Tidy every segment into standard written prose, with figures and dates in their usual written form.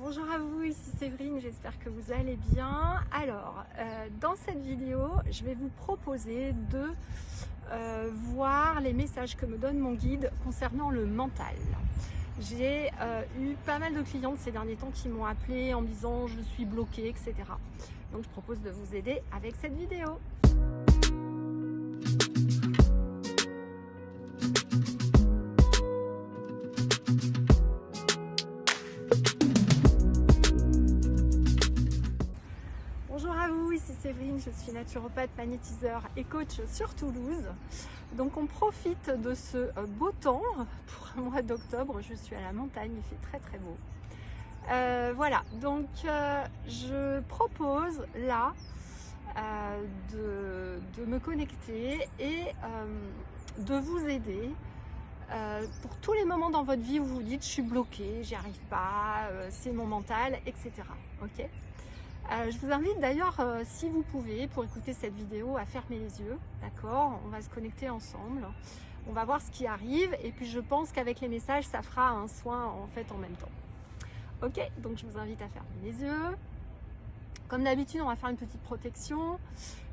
Bonjour à vous, ici Séverine, j'espère que vous allez bien. Alors, dans cette vidéo, je vais vous proposer de voir les messages que me donne mon guide concernant le mental. J'ai eu pas mal de clientes ces derniers temps qui m'ont appelé en me disant je suis bloquée, etc. Donc je propose de vous aider avec cette vidéo. Bonjour à vous, ici Séverine, je suis naturopathe, magnétiseur et coach sur Toulouse. Donc on profite de ce beau temps pour un mois d'octobre, je suis à la montagne, il fait très très beau. Voilà, donc je propose là de me connecter et de vous aider pour tous les moments dans votre vie où vous vous dites je suis bloquée, j'y arrive pas, c'est mon mental, etc. Ok. Je vous invite d'ailleurs, si vous pouvez, pour écouter cette vidéo, à fermer les yeux, d'accord? On va se connecter ensemble, on va voir ce qui arrive, et puis je pense qu'avec les messages, ça fera un soin en fait en même temps. Ok, donc je vous invite à fermer les yeux. Comme d'habitude, on va faire une petite protection.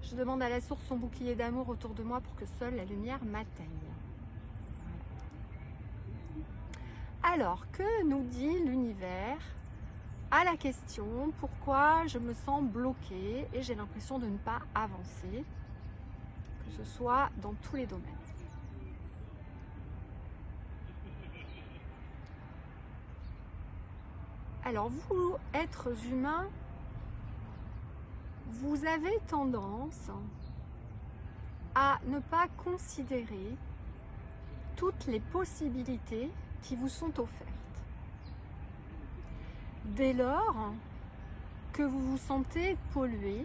Je demande à la source son bouclier d'amour autour de moi pour que seule la lumière m'atteigne. Alors, que nous dit l'univers à la question pourquoi je me sens bloquée et j'ai l'impression de ne pas avancer, que ce soit dans tous les domaines. Alors vous, êtres humains, vous avez tendance à ne pas considérer toutes les possibilités qui vous sont offertes. Dès lors que vous vous sentez pollué,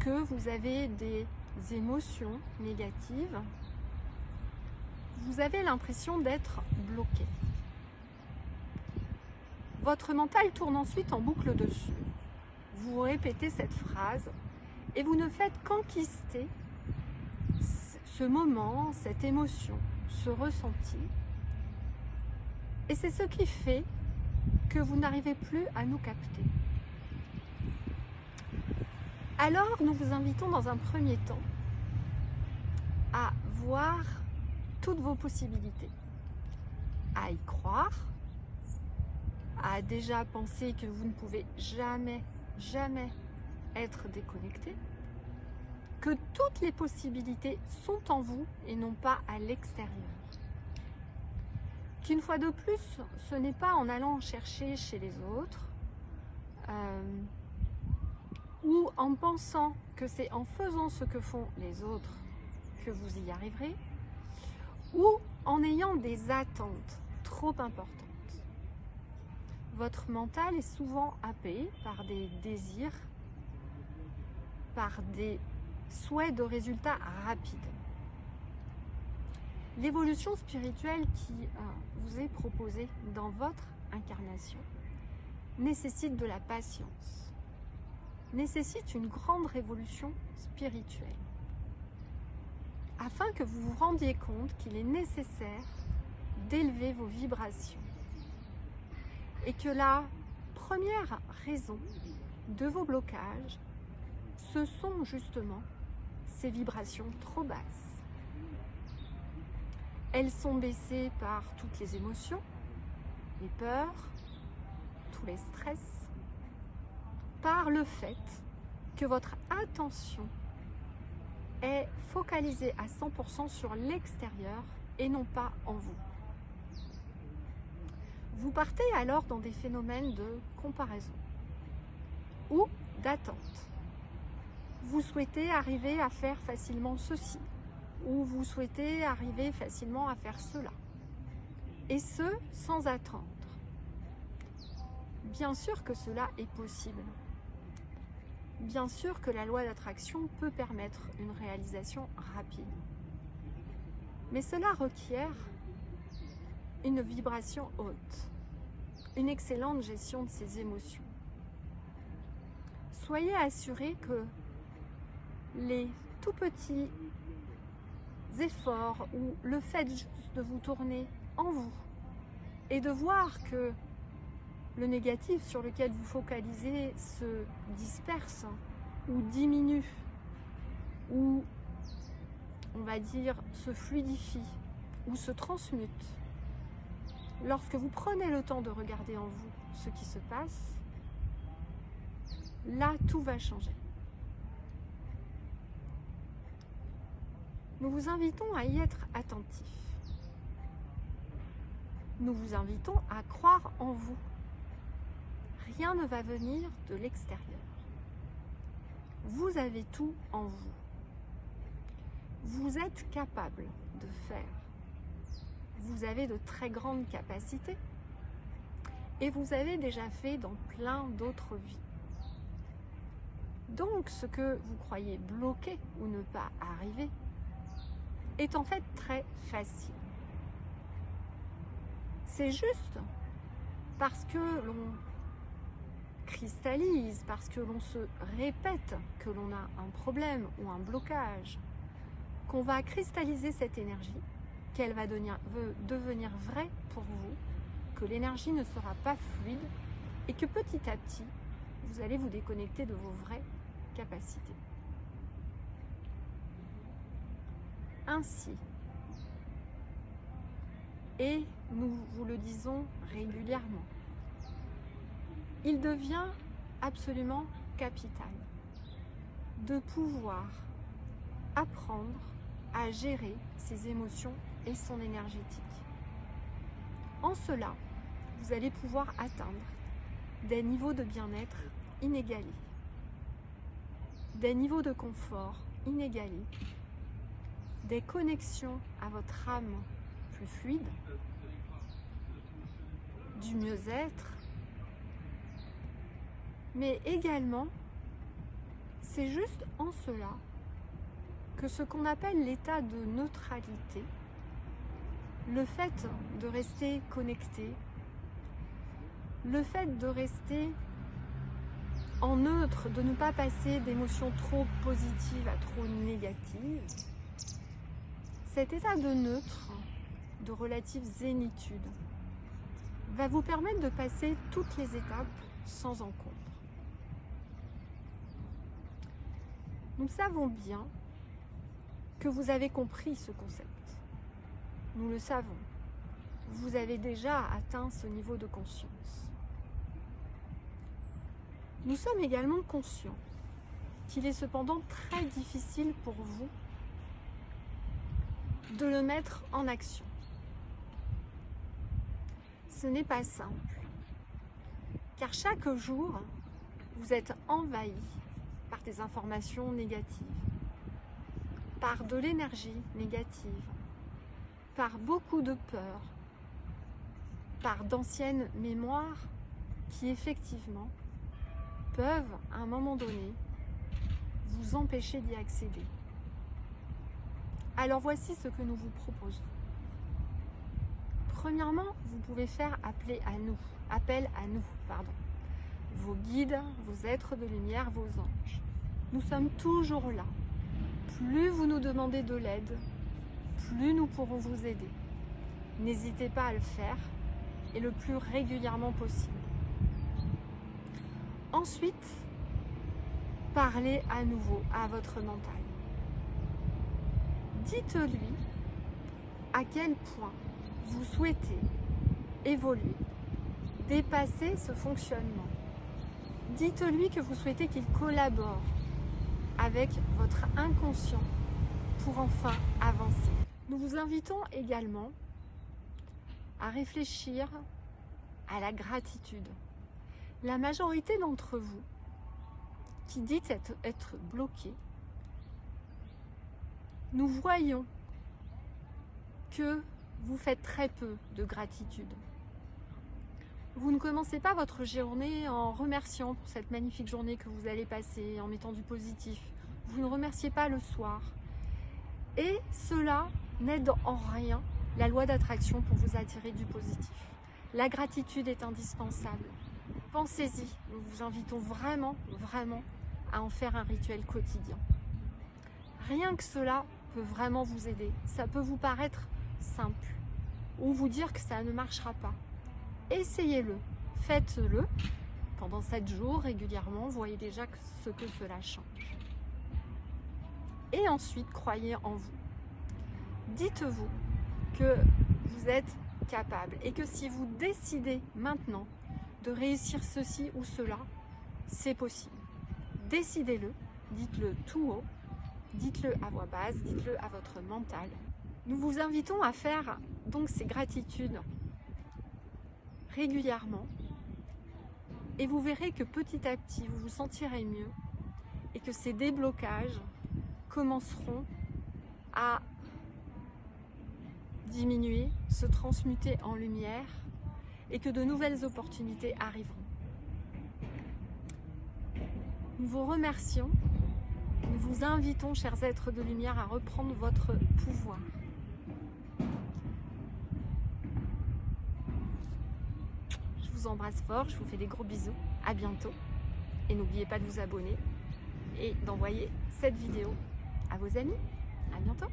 que vous avez des émotions négatives, vous avez l'impression d'être bloqué. Votre mental tourne ensuite en boucle dessus. Vous répétez cette phrase et vous ne faites qu'enquister ce moment, cette émotion, ce ressenti. Et c'est ce qui fait que vous n'arrivez plus à nous capter. Alors, nous vous invitons dans un premier temps à voir toutes vos possibilités, à y croire, à déjà penser que vous ne pouvez jamais être déconnecté, que toutes les possibilités sont en vous et non pas à l'extérieur. Qu'une fois de plus, ce n'est pas en allant chercher chez les autres ou en pensant que c'est en faisant ce que font les autres que vous y arriverez, ou en ayant des attentes trop importantes. Votre mental est souvent happé par des désirs, par des souhaits de résultats rapides. L'évolution spirituelle qui vous est proposée dans votre incarnation nécessite de la patience, nécessite une grande révolution spirituelle, afin que vous vous rendiez compte qu'il est nécessaire d'élever vos vibrations et que la première raison de vos blocages, ce sont justement ces vibrations trop basses. Elles sont baissées par toutes les émotions, les peurs, tous les stress, par le fait que votre attention est focalisée à 100% sur l'extérieur et non pas en vous. Vous partez alors dans des phénomènes de comparaison ou d'attente. Vous souhaitez arriver à faire facilement ceci, ou vous souhaitez arriver facilement à faire cela, et ce, sans attendre. Bien sûr que cela est possible. Bien sûr que la loi d'attraction peut permettre une réalisation rapide. Mais cela requiert une vibration haute, une excellente gestion de ses émotions. Soyez assurés que les tout petits efforts ou le fait de vous tourner en vous et de voir que le négatif sur lequel vous focalisez se disperse ou diminue, ou on va dire se fluidifie ou se transmute, lorsque vous prenez le temps de regarder en vous ce qui se passe, là tout va changer. Nous vous invitons à y être attentifs. Nous vous invitons à croire en vous. Rien ne va venir de l'extérieur. Vous avez tout en vous. Vous êtes capable de faire. Vous avez de très grandes capacités et vous avez déjà fait dans plein d'autres vies. Donc, ce que vous croyez bloqué ou ne pas arriver est en fait très facile. C'est juste parce que l'on cristallise, parce que l'on se répète que l'on a un problème ou un blocage, qu'on va cristalliser cette énergie, qu'elle va devenir vraie pour vous, que l'énergie ne sera pas fluide et que petit à petit, vous allez vous déconnecter de vos vraies capacités. Ainsi, et nous vous le disons régulièrement, il devient absolument capital de pouvoir apprendre à gérer ses émotions et son énergétique. En cela, vous allez pouvoir atteindre des niveaux de bien-être inégalés, des niveaux de confort inégalés, des connexions à votre âme plus fluides, du mieux-être, mais également, c'est juste en cela que ce qu'on appelle l'état de neutralité, le fait de rester connecté, le fait de rester en neutre, de ne pas passer d'émotions trop positives à trop négatives, cet état de neutre, de relative zénitude, va vous permettre de passer toutes les étapes sans encombre. Nous savons bien que vous avez compris ce concept. Nous le savons. Vous avez déjà atteint ce niveau de conscience. Nous sommes également conscients qu'il est cependant très difficile pour vous de le mettre en action. Ce n'est pas simple, car chaque jour, vous êtes envahi par des informations négatives, par de l'énergie négative, par beaucoup de peur, par d'anciennes mémoires qui effectivement peuvent, à un moment donné, vous empêcher d'y accéder. Alors voici ce que nous vous proposons. Premièrement, vous pouvez faire appel à nous, vos guides, vos êtres de lumière, vos anges. Nous sommes toujours là. Plus vous nous demandez de l'aide, plus nous pourrons vous aider. N'hésitez pas à le faire et le plus régulièrement possible. Ensuite, parlez à nouveau à votre mental. Dites-lui à quel point vous souhaitez évoluer, dépasser ce fonctionnement. Dites-lui que vous souhaitez qu'il collabore avec votre inconscient pour enfin avancer. Nous vous invitons également à réfléchir à la gratitude. La majorité d'entre vous qui dites être bloqués, nous voyons que vous faites très peu de gratitude. Vous ne commencez pas votre journée en remerciant pour cette magnifique journée que vous allez passer, en mettant du positif. Vous ne remerciez pas le soir. Et cela n'aide en rien la loi d'attraction pour vous attirer du positif. La gratitude est indispensable. Pensez-y. Nous vous invitons vraiment, vraiment à en faire un rituel quotidien. Rien que cela peut vraiment vous aider. Ça peut vous paraître simple ou vous dire que ça ne marchera pas. Essayez-le, Faites-le pendant 7 jours régulièrement, voyez déjà ce que cela change. Et ensuite, croyez en vous. Dites-vous que vous êtes capable et que si vous décidez maintenant de réussir ceci ou cela, c'est possible. Décidez-le, dites-le tout haut, dites-le à voix basse, dites-le à votre mental. Nous vous invitons à faire donc ces gratitudes régulièrement et vous verrez que petit à petit vous vous sentirez mieux et que ces déblocages commenceront à diminuer, se transmuter en lumière et que de nouvelles opportunités arriveront. Nous vous remercions, nous vous invitons, chers êtres de lumière, à reprendre votre pouvoir. Je vous embrasse fort, je vous fais des gros bisous, à bientôt et n'oubliez pas de vous abonner et d'envoyer cette vidéo à vos amis. À bientôt.